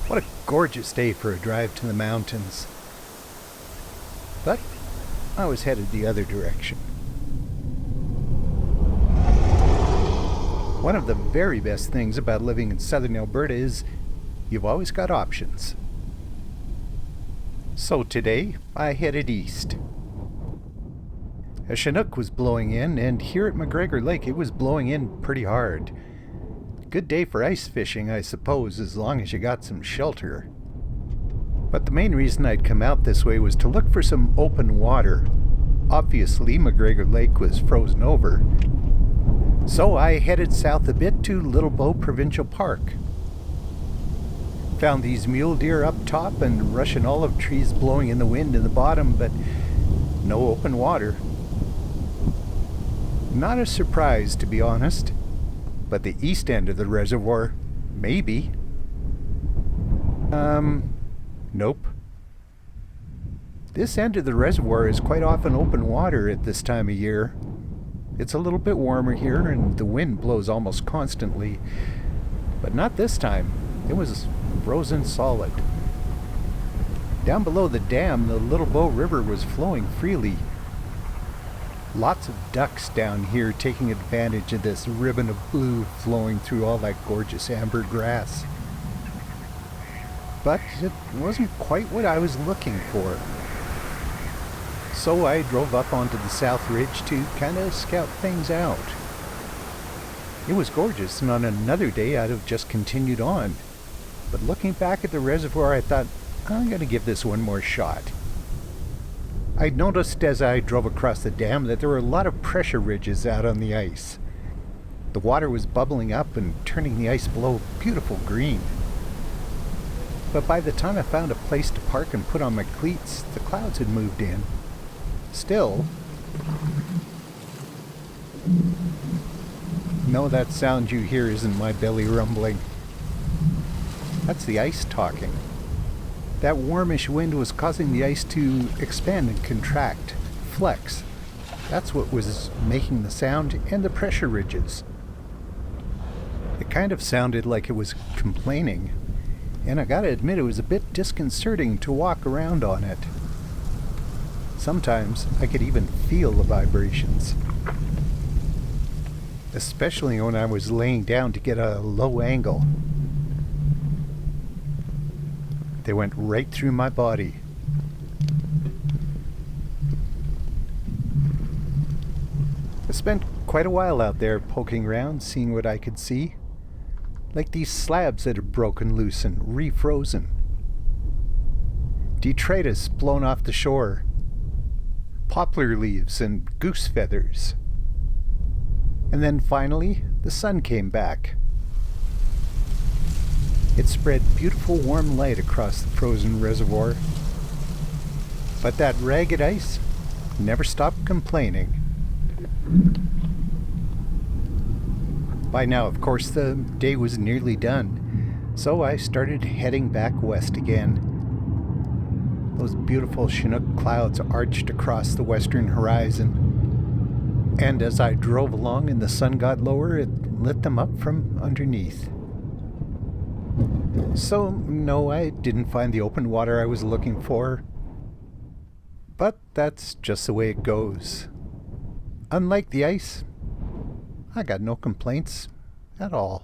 What a gorgeous day for a drive to the mountains. But I was headed the other direction. One of the very best things about living in southern Alberta is you've always got options. So today, I headed east. A Chinook was blowing in, and here at McGregor Lake it was blowing in pretty hard. Good day for ice fishing, I suppose, as long as you got some shelter. But the main reason I'd come out this way was to look for some open water. Obviously, McGregor Lake was frozen over. So I headed south a bit to Little Bow Provincial Park. Found these mule deer up top and Russian olive trees blowing in the wind in the bottom, but no open water. Not a surprise, to be honest. But the east end of the reservoir, maybe. Nope. This end of the reservoir is quite often open water at this time of year. It's a little bit warmer here and the wind blows almost constantly. But not this time. It was frozen solid. Down below the dam, the Little Bow River was flowing freely. Lots of ducks down here taking advantage of this ribbon of blue flowing through all that gorgeous amber grass. But it wasn't quite what I was looking for. So I drove up onto the South Ridge to kind of scout things out. It was gorgeous, and on another day I'd have just continued on. But looking back at the reservoir, I thought, I'm going to give this one more shot. I'd noticed as I drove across the dam that there were a lot of pressure ridges out on the ice. The water was bubbling up and turning the ice below beautiful green. But by the time I found a place to park and put on my cleats, the clouds had moved in. Still, no, that sound you hear isn't my belly rumbling. That's the ice talking. That warmish wind was causing the ice to expand and contract, flex. That's what was making the sound, and the pressure ridges. It kind of sounded like it was complaining, and I gotta admit it was a bit disconcerting to walk around on it. Sometimes I could even feel the vibrations. Especially when I was laying down to get a low angle. They went right through my body. I spent quite a while out there poking around, seeing what I could see. Like these slabs that had broken loose and refrozen. Detritus blown off the shore. Poplar leaves and goose feathers. And then finally, the sun came back. It spread beautiful warm light across the frozen reservoir. But that ragged ice never stopped complaining. By now, of course, the day was nearly done, so I started heading back west again. Those beautiful Chinook clouds arched across the western horizon, and as I drove along and the sun got lower, it lit them up from underneath. So, no, I didn't find the open water I was looking for. But that's just the way it goes. Unlike the ice, I got no complaints at all.